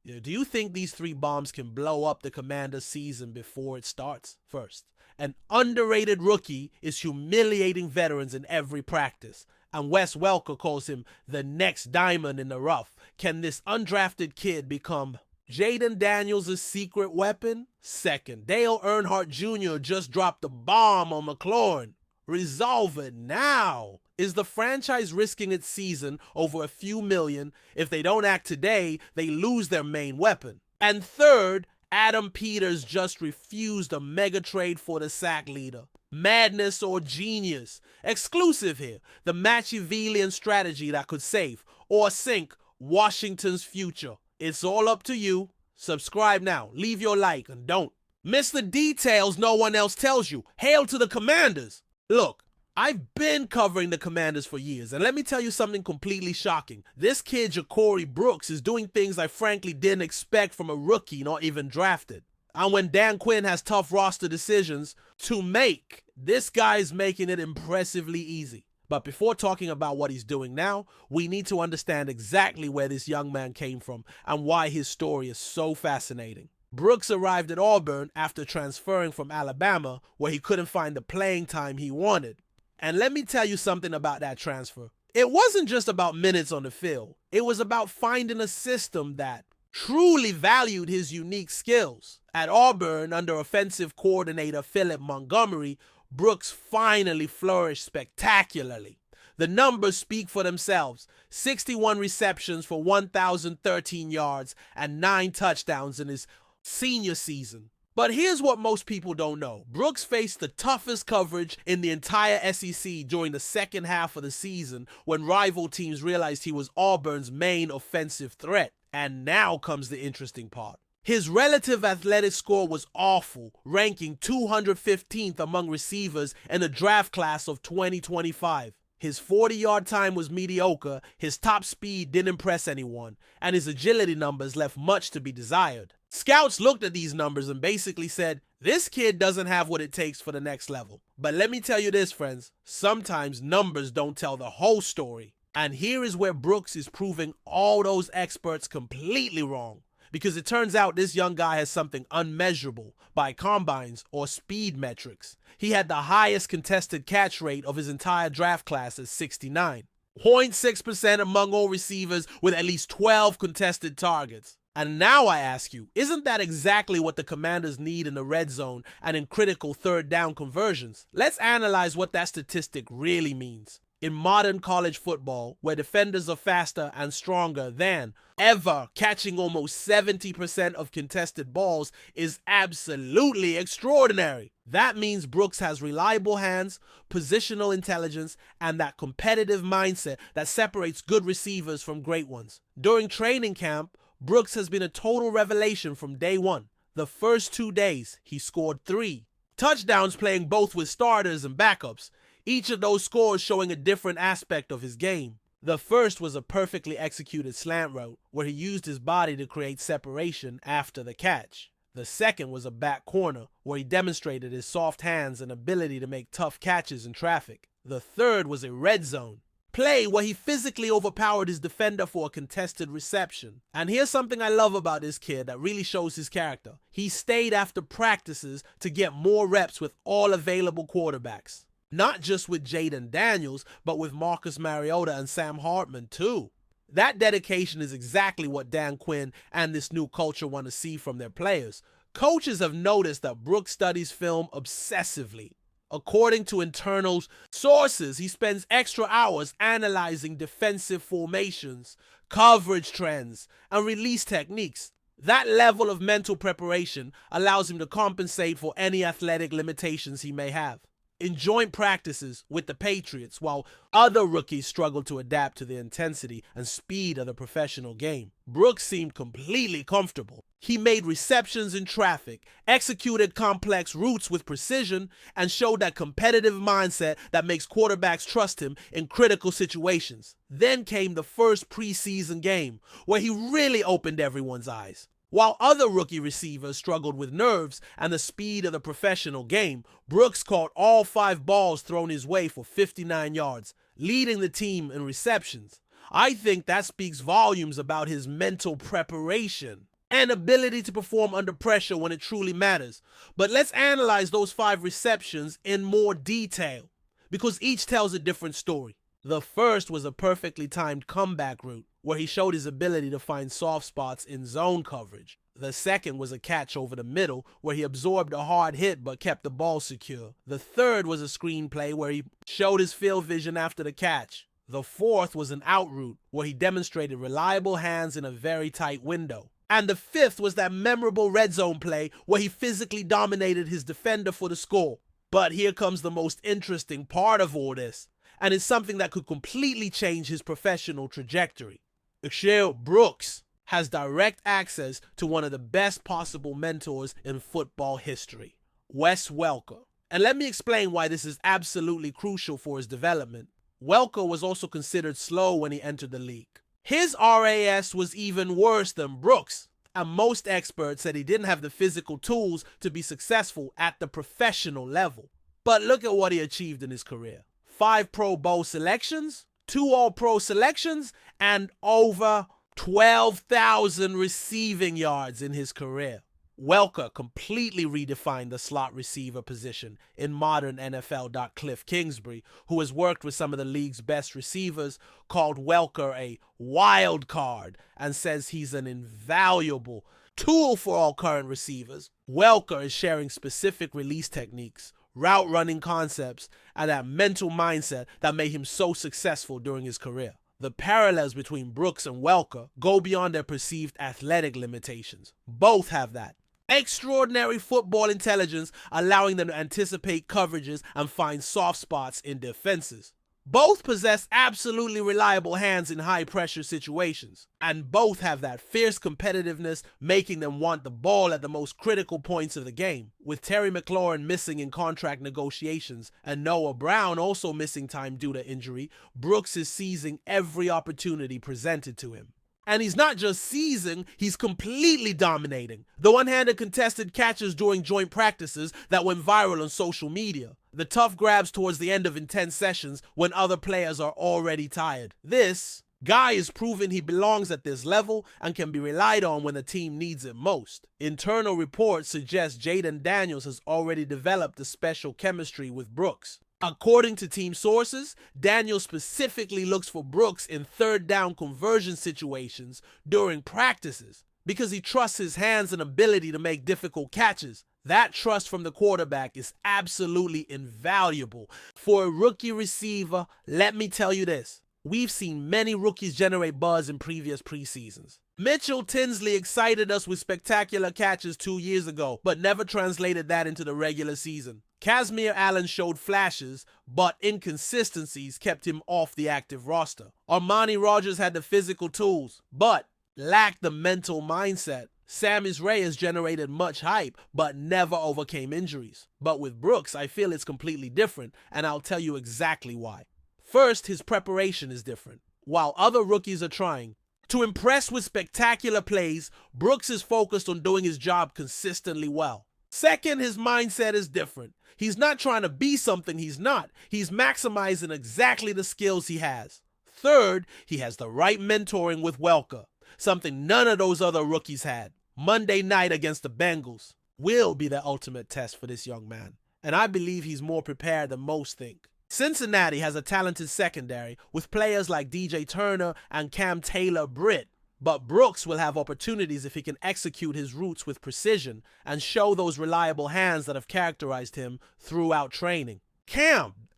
Do you think these three bombs can blow up the Commanders season before it starts? First, an underrated rookie is humiliating veterans in every practice, and Wes Welker calls him the next diamond in the rough. Can this undrafted kid become Jaden Daniels' secret weapon? Second, Dale Earnhardt Jr. just dropped a bomb on McLaren. Resolve it now. Is the franchise risking its season over a few million? If they don't act today, they lose their main weapon. And third, Adam Peters just refused a mega trade for the sack leader. Madness or genius? Exclusive here. The Machiavellian strategy that could save or sink Washington's future. It's all up to you. Subscribe now. Leave your like and don't miss the details no one else tells you. Hail to the Commanders. Look, I've been covering the Commanders for years, and let me tell you something completely shocking. This kid, JaMarr Brooks, is doing things I frankly didn't expect from a rookie not even drafted. And when Dan Quinn has tough roster decisions to make, this guy's making it impressively easy. But before talking about what he's doing now, we need to understand exactly where this young man came from and why his story is so fascinating. Brooks arrived at Auburn after transferring from Alabama, where he couldn't find the playing time he wanted. And let me tell you something about that transfer. It wasn't just about minutes on the field. It was about finding a system that truly valued his unique skills. At Auburn, under offensive coordinator Philip Montgomery, Brooks finally flourished spectacularly. The numbers speak for themselves. 61 receptions for 1,013 yards and 9 touchdowns in his senior season. But here's what most people don't know. Brooks faced the toughest coverage in the entire SEC during the second half of the season when rival teams realized he was Auburn's main offensive threat. And now comes the interesting part. His relative athletic score was awful, ranking 215th among receivers in the draft class of 2025. His 40-yard time was mediocre, his top speed didn't impress anyone, and his agility numbers left much to be desired. Scouts looked at these numbers and basically said, this kid doesn't have what it takes for the next level. But let me tell you this, friends, sometimes numbers don't tell the whole story. And here is where Brooks is proving all those experts completely wrong. Because it turns out this young guy has something unmeasurable by combines or speed metrics. He had the highest contested catch rate of his entire draft class at 69. 0.6% among all receivers with at least 12 contested targets. And now I ask you, isn't that exactly what the Commanders need in the red zone and in critical third down conversions? Let's analyze what that statistic really means. In modern college football, where defenders are faster and stronger than ever, catching almost 70% of contested balls is absolutely extraordinary. That means Brooks has reliable hands, positional intelligence, and that competitive mindset that separates good receivers from great ones. During training camp, Brooks has been a total revelation from day one. The first 2 days, he scored 3 touchdowns playing both with starters and backups. Each of those scores showing a different aspect of his game. The first was a perfectly executed slant route where he used his body to create separation after the catch. The second was a back corner where he demonstrated his soft hands and ability to make tough catches in traffic. The third was a red zone play where he physically overpowered his defender for a contested reception. And here's something I love about this kid that really shows his character. He stayed after practices to get more reps with all available quarterbacks. Not just with Jaden Daniels, but with Marcus Mariota and Sam Hartman too. That dedication is exactly what Dan Quinn and this new culture want to see from their players. Coaches have noticed that Brooks studies film obsessively. According to internal sources, he spends extra hours analyzing defensive formations, coverage trends, and release techniques. That level of mental preparation allows him to compensate for any athletic limitations he may have. In joint practices with the Patriots, while other rookies struggled to adapt to the intensity and speed of the professional game, Brooks seemed completely comfortable. He made receptions in traffic, executed complex routes with precision, and showed that competitive mindset that makes quarterbacks trust him in critical situations. Then came the first preseason game, where he really opened everyone's eyes. While other rookie receivers struggled with nerves and the speed of the professional game, Brooks caught all 5 balls thrown his way for 59 yards, leading the team in receptions. I think that speaks volumes about his mental preparation. and ability to perform under pressure when it truly matters. But let's analyze those 5 receptions in more detail, because each tells a different story. The first was a perfectly timed comeback route, where he showed his ability to find soft spots in zone coverage. The second was a catch over the middle, where he absorbed a hard hit but kept the ball secure. The third was a screen play where he showed his field vision after the catch. The fourth was an out route, where he demonstrated reliable hands in a very tight window. And the fifth was that memorable red zone play where he physically dominated his defender for the score. But here comes the most interesting part of all this, and it's something that could completely change his professional trajectory. JaMarr Brooks has direct access to one of the best possible mentors in football history, Wes Welker. And let me explain why this is absolutely crucial for his development. Welker was also considered slow when he entered the league. His RAS was even worse than Brooks, and most experts said he didn't have the physical tools to be successful at the professional level. But look at what he achieved in his career. 5 Pro Bowl selections, 2 All-Pro selections, and over 12,000 receiving yards in his career. Welker completely redefined the slot receiver position in modern NFL. Cliff Kingsbury, who has worked with some of the league's best receivers, called Welker a wild card and says he's an invaluable tool for all current receivers. Welker is sharing specific release techniques, route running concepts, and that mental mindset that made him so successful during his career. The parallels between Brooks and Welker go beyond their perceived athletic limitations. Both have that extraordinary football intelligence, allowing them to anticipate coverages and find soft spots in defenses. Both possess absolutely reliable hands in high-pressure situations, and both have that fierce competitiveness, making them want the ball at the most critical points of the game. With Terry McLaurin missing in contract negotiations and Noah Brown also missing time due to injury, Brooks is seizing every opportunity presented to him. And he's not just seizing, he's completely dominating. The one-handed contested catches during joint practices that went viral on social media. The tough grabs towards the end of intense sessions when other players are already tired. This guy is proving he belongs at this level and can be relied on when the team needs it most. Internal reports suggest Jaden Daniels has already developed a special chemistry with Brooks. According to team sources, Daniels specifically looks for Brooks in third down conversion situations during practices because he trusts his hands and ability to make difficult catches. That trust from the quarterback is absolutely invaluable. For a rookie receiver, let me tell you this. We've seen many rookies generate buzz in previous preseasons. Mitchell Tinsley excited us with spectacular catches 2 years ago, but never translated that into the regular season. Kazmir Allen showed flashes, but inconsistencies kept him off the active roster. Armani Rogers had the physical tools, but lacked the mental mindset. Sammy's Ray has generated much hype, but never overcame injuries. But with Brooks, I feel it's completely different, and I'll tell you exactly why. First, his preparation is different. While other rookies are trying to impress with spectacular plays, Brooks is focused on doing his job consistently well. Second, his mindset is different. He's not trying to be something he's not. He's maximizing exactly the skills he has. Third, he has the right mentoring with Welker, something none of those other rookies had. Monday night against the Bengals will be the ultimate test for this young man, and I believe he's more prepared than most think. Cincinnati has a talented secondary with players like DJ Turner and Cam Taylor-Britt, but Brooks will have opportunities if he can execute his routes with precision and show those reliable hands that have characterized him throughout training.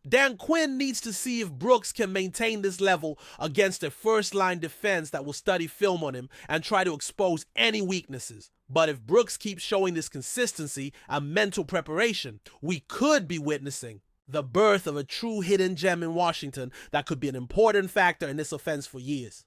Dan Quinn needs to see if Brooks can maintain this level against a first-line defense that will study film on him and try to expose any weaknesses. But if Brooks keeps showing this consistency and mental preparation, we could be witnessing the birth of a true hidden gem in Washington that could be an important factor in this offense for years.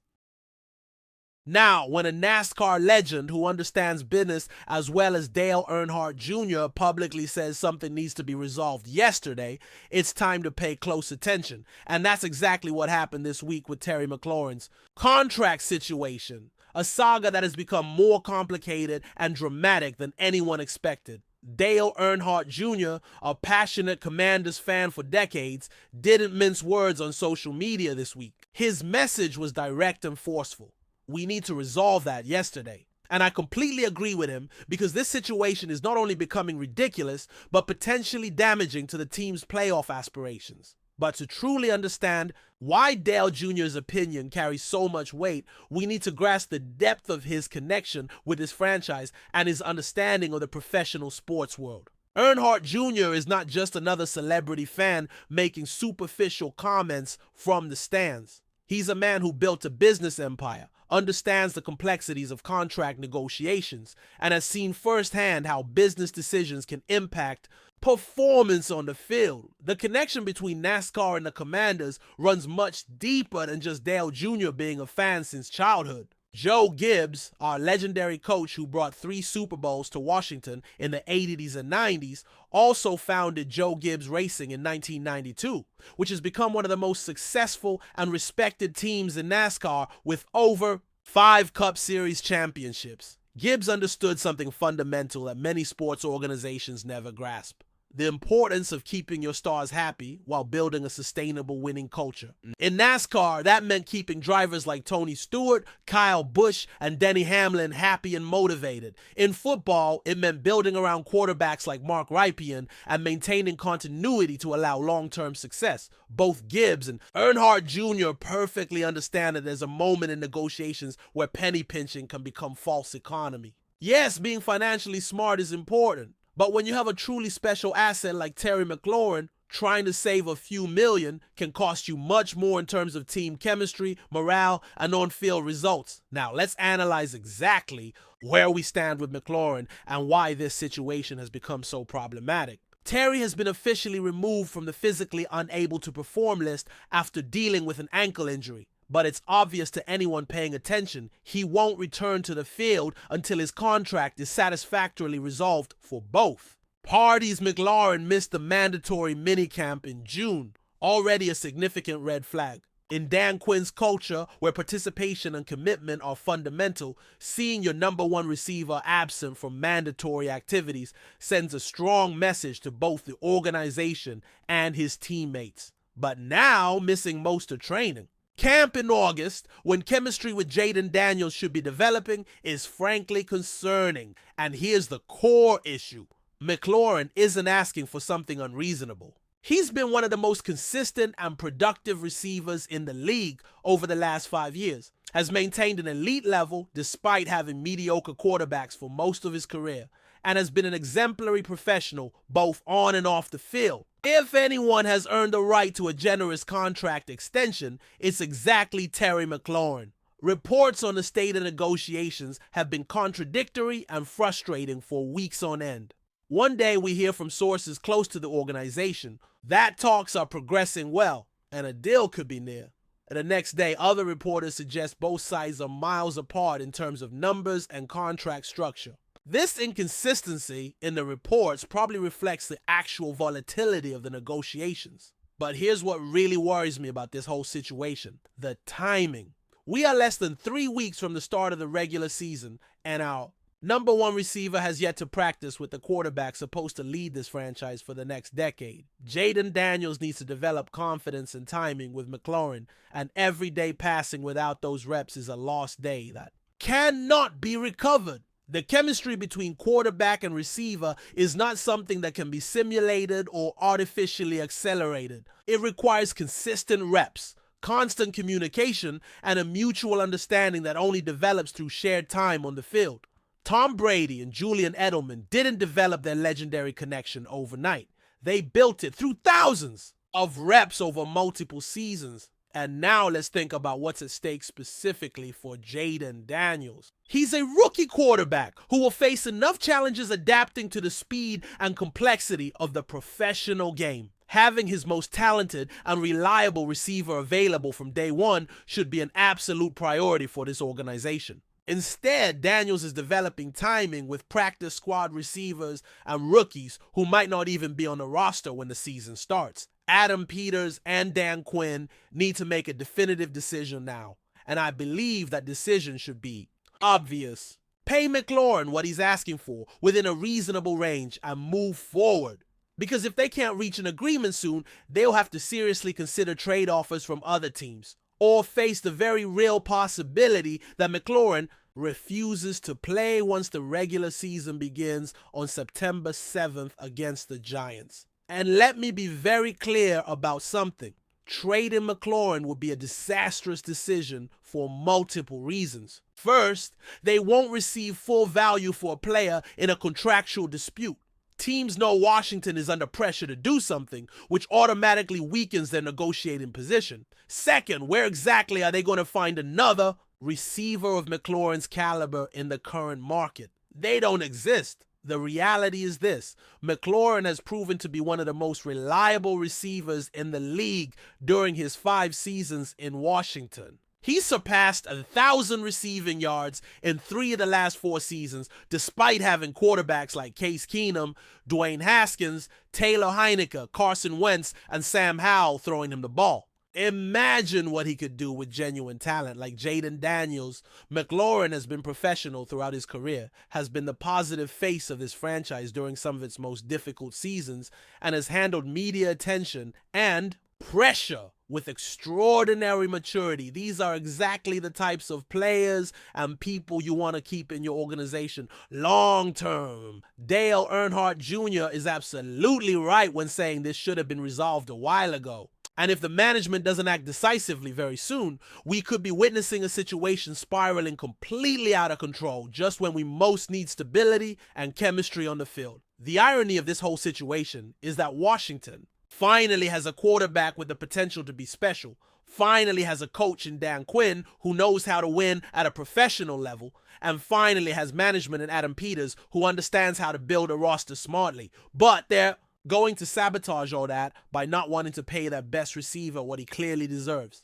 Now, when a NASCAR legend who understands business as well as Dale Earnhardt Jr. publicly says something needs to be resolved yesterday, it's time to pay close attention. And that's exactly what happened this week with Terry McLaurin's contract situation, a saga that has become more complicated and dramatic than anyone expected. Dale Earnhardt Jr., a passionate Commanders fan for decades, didn't mince words on social media this week. His message was direct and forceful. We need to resolve that yesterday. And I completely agree with him because this situation is not only becoming ridiculous, but potentially damaging to the team's playoff aspirations. But to truly understand why Dale Jr.'s opinion carries so much weight, we need to grasp the depth of his connection with his franchise and his understanding of the professional sports world. Earnhardt Jr. is not just another celebrity fan making superficial comments from the stands. He's a man who built a business empire, understands the complexities of contract negotiations, and has seen firsthand how business decisions can impact performance on the field. The connection between NASCAR and the Commanders runs much deeper than just Dale Jr. being a fan since childhood. Joe Gibbs, our legendary coach who brought 3 Super Bowls to Washington in the 80s and 90s, also founded Joe Gibbs Racing in 1992, which has become one of the most successful and respected teams in NASCAR with over 5 Cup Series championships. Gibbs understood something fundamental that many sports organizations never grasp: the importance of keeping your stars happy while building a sustainable winning culture. In NASCAR, that meant keeping drivers like Tony Stewart, Kyle Busch, and Denny Hamlin happy and motivated. In football, it meant building around quarterbacks like Mark Rypien and maintaining continuity to allow long-term success. Both Gibbs and Earnhardt Jr. perfectly understand that there's a moment in negotiations where penny pinching can become false economy. Yes, being financially smart is important, but when you have a truly special asset like Terry McLaurin, trying to save a few million can cost you much more in terms of team chemistry, morale, and on-field results. Now, let's analyze exactly where we stand with McLaurin and why this situation has become so problematic. Terry has been officially removed from the physically unable to perform list after dealing with an ankle injury. But it's obvious to anyone paying attention, he won't return to the field until his contract is satisfactorily resolved for both. Party's McLaren missed the mandatory minicamp in June, already a significant red flag. In Dan Quinn's culture, where participation and commitment are fundamental, seeing your number 1 receiver absent from mandatory activities sends a strong message to both the organization and his teammates. But now missing most of training. Camp in August, when chemistry with Jaden Daniels should be developing, is frankly concerning. And here's the core issue: McLaurin isn't asking for something unreasonable. He's been one of the most consistent and productive receivers in the league over the last 5 years, has maintained an elite level despite having mediocre quarterbacks for most of his career, and has been an exemplary professional both on and off the field. If anyone has earned the right to a generous contract extension, it's exactly Terry McLaurin. Reports on the state of negotiations have been contradictory and frustrating for weeks on end. One day we hear from sources close to the organization that talks are progressing well and a deal could be near. And the next day, other reporters suggest both sides are miles apart in terms of numbers and contract structure. This inconsistency in the reports probably reflects the actual volatility of the negotiations. But here's what really worries me about this whole situation: the timing. We are less than 3 weeks from the start of the regular season, and our number 1 receiver has yet to practice with the quarterback supposed to lead this franchise for the next decade. Jaden Daniels needs to develop confidence and timing with McLaurin, and every day passing without those reps is a lost day that cannot be recovered. The chemistry between quarterback and receiver is not something that can be simulated or artificially accelerated. It requires consistent reps, constant communication, and a mutual understanding that only develops through shared time on the field. Tom Brady and Julian Edelman didn't develop their legendary connection overnight. They built it through thousands of reps over multiple seasons. And now let's think about what's at stake specifically for Jaden Daniels. He's a rookie quarterback who will face enough challenges adapting to the speed and complexity of the professional game. Having his most talented and reliable receiver available from day one should be an absolute priority for this organization. Instead, Daniels is developing timing with practice squad receivers and rookies who might not even be on the roster when the season starts. Adam Peters and Dan Quinn need to make a definitive decision now, and I believe that decision should be obvious. Pay McLaurin what he's asking for within a reasonable range and move forward. Because if they can't reach an agreement soon, they'll have to seriously consider trade offers from other teams, or face the very real possibility that McLaurin refuses to play once the regular season begins on September 7th against the Giants. And let me be very clear about something. Trading McLaurin would be a disastrous decision for multiple reasons. First, they won't receive full value for a player in a contractual dispute. Teams know Washington is under pressure to do something, which automatically weakens their negotiating position. Second, where exactly are they going to find another receiver of McLaurin's caliber in the current market? They don't exist. The reality is this: McLaurin has proven to be one of the most reliable receivers in the league during his 5 seasons in Washington. He surpassed 1,000 receiving yards in 3 of the last 4 seasons, despite having quarterbacks like Case Keenum, Dwayne Haskins, Taylor Heinicke, Carson Wentz, and Sam Howell throwing him the ball. Imagine what he could do with genuine talent like Jaden Daniels. McLaurin has been professional throughout his career, has been the positive face of this franchise during some of its most difficult seasons, and has handled media attention and pressure with extraordinary maturity. These are exactly the types of players and people you want to keep in your organization long term. Dale Earnhardt Jr. is absolutely right when saying this should have been resolved a while ago. And if the management doesn't act decisively very soon, we could be witnessing a situation spiraling completely out of control just when we most need stability and chemistry on the field. The irony of this whole situation is that Washington finally has a quarterback with the potential to be special, finally has a coach in Dan Quinn who knows how to win at a professional level, and finally has management in Adam Peters who understands how to build a roster smartly. But they're going to sabotage all that by not wanting to pay their best receiver what he clearly deserves.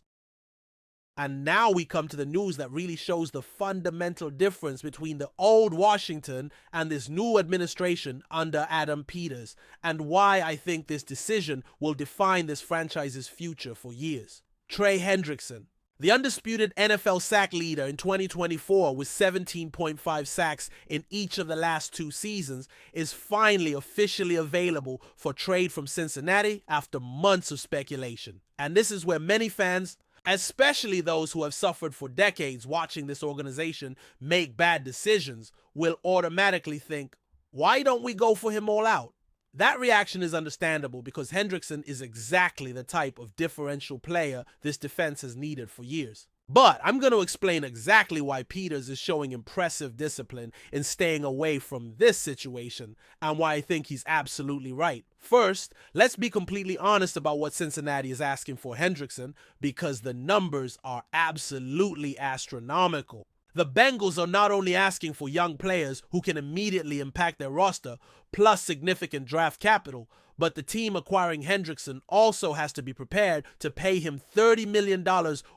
And now we come to the news that really shows the fundamental difference between the old Washington and this new administration under Adam Peters, and why I think this decision will define this franchise's future for years. Trey Hendrickson, the undisputed NFL sack leader in 2024 with 17.5 sacks in each of the last 2 seasons, is finally officially available for trade from Cincinnati after months of speculation. And this is where many fans, especially those who have suffered for decades watching this organization make bad decisions, will automatically think, why don't we go for him all out? That reaction is understandable because Hendrickson is exactly the type of differential player this defense has needed for years. But I'm going to explain exactly why Peters is showing impressive discipline in staying away from this situation, and why I think he's absolutely right. First, let's be completely honest about what Cincinnati is asking for Hendrickson, because the numbers are absolutely astronomical. The Bengals are not only asking for young players who can immediately impact their roster, plus significant draft capital, but the team acquiring Hendrickson also has to be prepared to pay him $30 million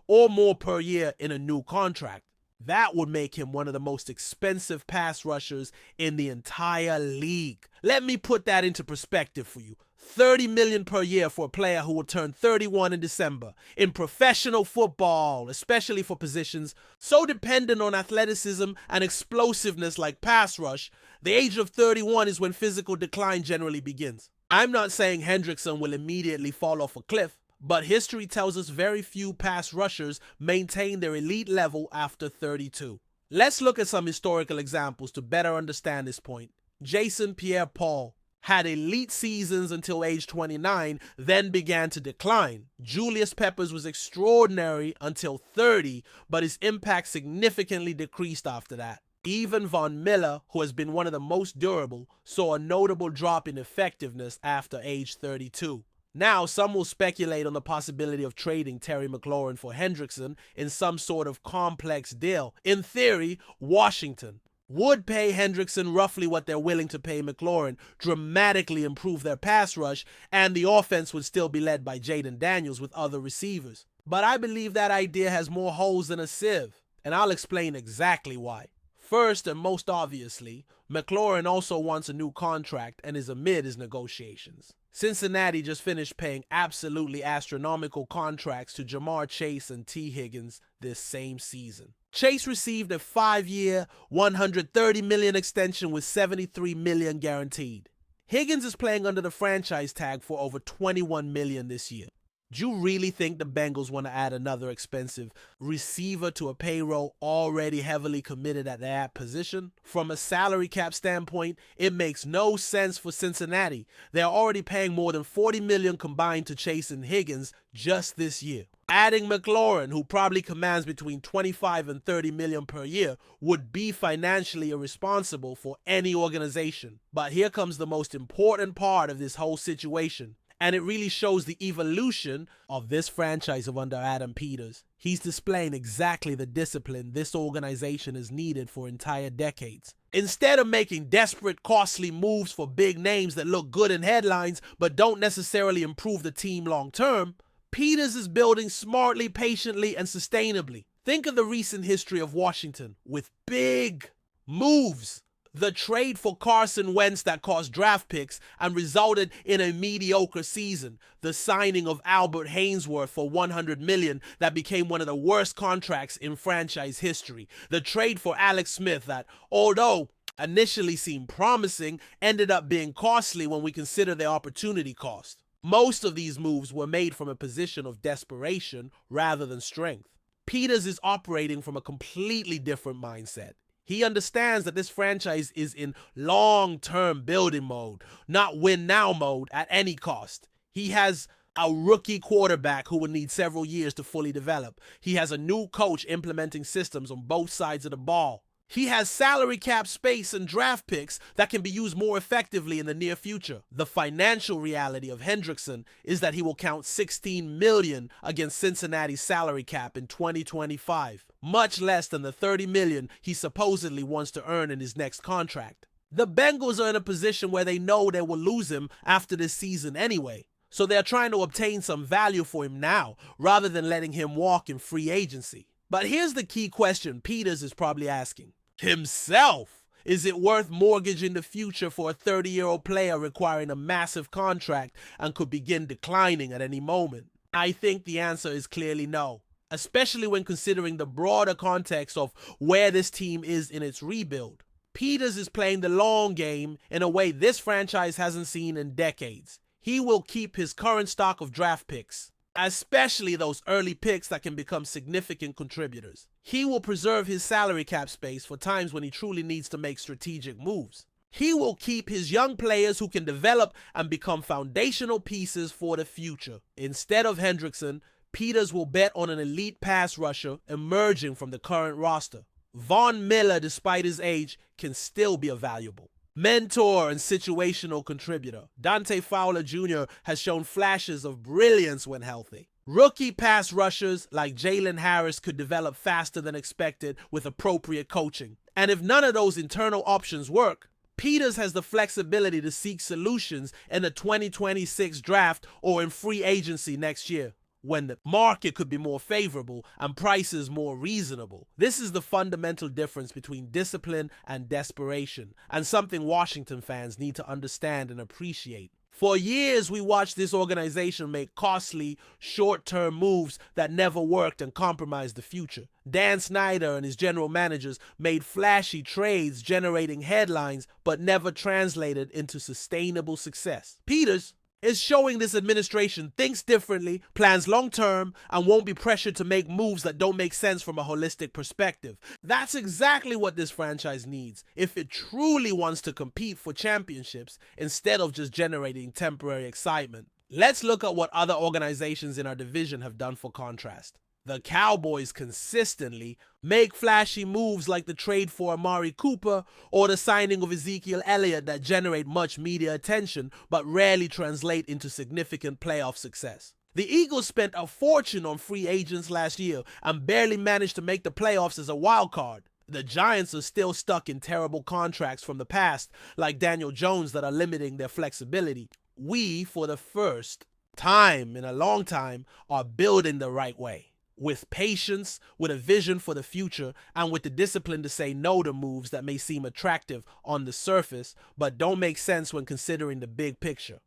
or more per year in a new contract. That would make him one of the most expensive pass rushers in the entire league. Let me put that into perspective for you. $30 million per year for a player who will turn 31 in December. In professional football, especially for positions so dependent on athleticism and explosiveness like pass rush, the age of 31 is when physical decline generally begins. I'm not saying Hendrickson will immediately fall off a cliff, but history tells us very few pass rushers maintain their elite level after 32. Let's look at some historical examples to better understand this point. Jason Pierre-Paul had elite seasons until age 29, then began to decline. Julius Peppers was extraordinary until 30, but his impact significantly decreased after that. Even Von Miller, who has been one of the most durable, saw a notable drop in effectiveness after age 32. Now, some will speculate on the possibility of trading Terry McLaurin for Hendrickson in some sort of complex deal. In theory, Washington would pay Hendrickson roughly what they're willing to pay McLaurin, dramatically improve their pass rush, and the offense would still be led by Jaden Daniels with other receivers. But I believe that idea has more holes than a sieve, and I'll explain exactly why. First, and most obviously, McLaurin also wants a new contract and is amid his negotiations. Cincinnati just finished paying absolutely astronomical contracts to JaMarr Chase and T. Higgins this same season. Chase received a 5-year, $130 million extension with $73 million guaranteed. Higgins is playing under the franchise tag for over $21 million this year. Do you really think the Bengals want to add another expensive receiver to a payroll already heavily committed at that position? From a salary cap standpoint, it makes no sense for Cincinnati. They're already paying more than $40 million combined to Chase and Higgins just this year. Adding McLaren, who probably commands between $25 and $30 million per year, would be financially irresponsible for any organization. But here comes the most important part of this whole situation. And it really shows the evolution of this franchise of under Adam Peters. He's displaying exactly the discipline this organization has needed for entire decades. Instead of making desperate, costly moves for big names that look good in headlines but don't necessarily improve the team long term, Peters is building smartly, patiently, and sustainably. Think of the recent history of Washington with big moves. The trade for Carson Wentz that cost draft picks and resulted in a mediocre season. The signing of Albert Haynesworth for $100 million that became one of the worst contracts in franchise history. The trade for Alex Smith that, although initially seemed promising, ended up being costly when we consider their opportunity cost. Most of these moves were made from a position of desperation rather than strength. Peters is operating from a completely different mindset. He understands that this franchise is in long-term building mode, not win-now mode at any cost. He has a rookie quarterback who will need several years to fully develop. He has a new coach implementing systems on both sides of the ball. He has salary cap space and draft picks that can be used more effectively in the near future. The financial reality of Hendrickson is that he will count $16 million against Cincinnati's salary cap in 2025, much less than the $30 million he supposedly wants to earn in his next contract. The Bengals are in a position where they know they will lose him after this season anyway, so they're trying to obtain some value for him now rather than letting him walk in free agency. But here's the key question Peters is probably asking himself. Is it worth mortgaging the future for a 30-year-old player requiring a massive contract and could begin declining at any moment? I think the answer is clearly no, especially when considering the broader context of where this team is in its rebuild. Peters is playing the long game in a way this franchise hasn't seen in decades. He will keep his current stock of draft picks, especially those early picks that can become significant contributors. He will preserve his salary cap space for times when he truly needs to make strategic moves. He will keep his young players who can develop and become foundational pieces for the future. Instead of Hendrickson, Peters will bet on an elite pass rusher emerging from the current roster. Von Miller, despite his age, can still be a valuable mentor and situational contributor. Dante Fowler Jr. has shown flashes of brilliance when healthy. Rookie pass rushers like Jalen Harris could develop faster than expected with appropriate coaching. And if none of those internal options work, Peters has the flexibility to seek solutions in the 2026 draft or in free agency next year, when the market could be more favorable and prices more reasonable. This is the fundamental difference between discipline and desperation, and something Washington fans need to understand and appreciate. For years, we watched this organization make costly, short-term moves that never worked and compromised the future. Dan Snyder and his general managers made flashy trades generating headlines but never translated into sustainable success. Peters is showing this administration thinks differently, plans long-term, and won't be pressured to make moves that don't make sense from a holistic perspective. That's exactly what this franchise needs if it truly wants to compete for championships instead of just generating temporary excitement. Let's look at what other organizations in our division have done for contrast. The Cowboys consistently make flashy moves like the trade for Amari Cooper or the signing of Ezekiel Elliott that generate much media attention but rarely translate into significant playoff success. The Eagles spent a fortune on free agents last year and barely managed to make the playoffs as a wild card. The Giants are still stuck in terrible contracts from the past, like Daniel Jones, that are limiting their flexibility. We, for the first time in a long time, are building the right way. With patience, with a vision for the future, and with the discipline to say no to moves that may seem attractive on the surface, but don't make sense when considering the big picture.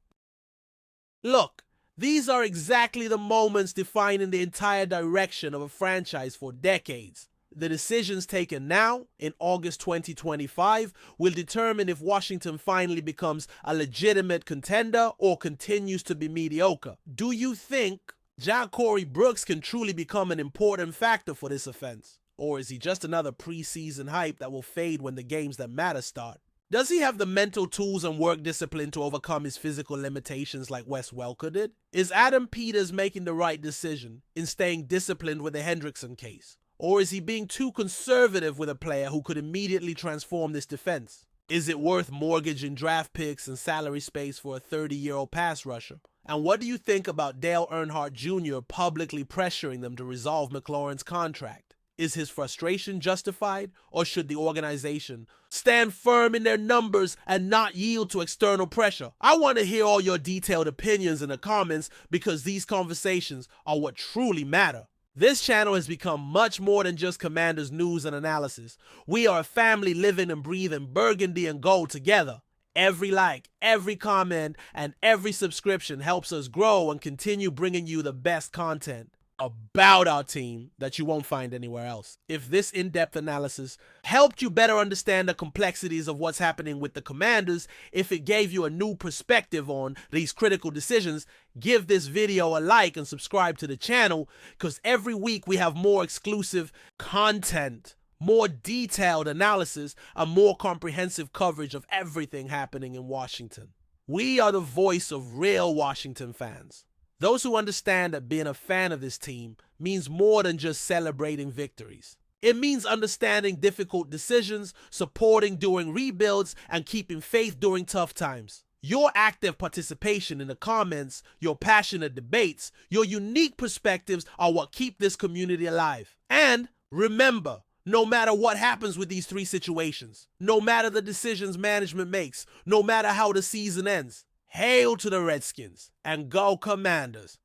Look, these are exactly the moments defining the entire direction of a franchise for decades. The decisions taken now, in August 2025, will determine if Washington finally becomes a legitimate contender or continues to be mediocre. Do you think JaMarr Brooks can truly become an important factor for this offense? Or is he just another preseason hype that will fade when the games that matter start? Does he have the mental tools and work discipline to overcome his physical limitations like Wes Welker did? Is Adam Peters making the right decision in staying disciplined with the Hendrickson case? Or is he being too conservative with a player who could immediately transform this defense? Is it worth mortgaging draft picks and salary space for a 30-year-old pass rusher? And what do you think about Dale Earnhardt Jr. publicly pressuring them to resolve McLaurin's contract? Is his frustration justified, or should the organization stand firm in their numbers and not yield to external pressure? I want to hear all your detailed opinions in the comments, because these conversations are what truly matter. This channel has become much more than just Commanders news and analysis. We are a family living and breathing Burgundy and Gold together. Every like, every comment, and every subscription helps us grow and continue bringing you the best content about our team that you won't find anywhere else. If this in-depth analysis helped you better understand the complexities of what's happening with the Commanders, if it gave you a new perspective on these critical decisions, give this video a like and subscribe to the channel, because every week we have more exclusive content, more detailed analysis, and more comprehensive coverage of everything happening in Washington. We are the voice of real Washington fans. Those who understand that being a fan of this team means more than just celebrating victories. It means understanding difficult decisions, supporting during rebuilds, and keeping faith during tough times. Your active participation in the comments, your passionate debates, your unique perspectives are what keep this community alive. And remember, no matter what happens with these three situations, no matter the decisions management makes, no matter how the season ends, hail to the Redskins and go Commanders.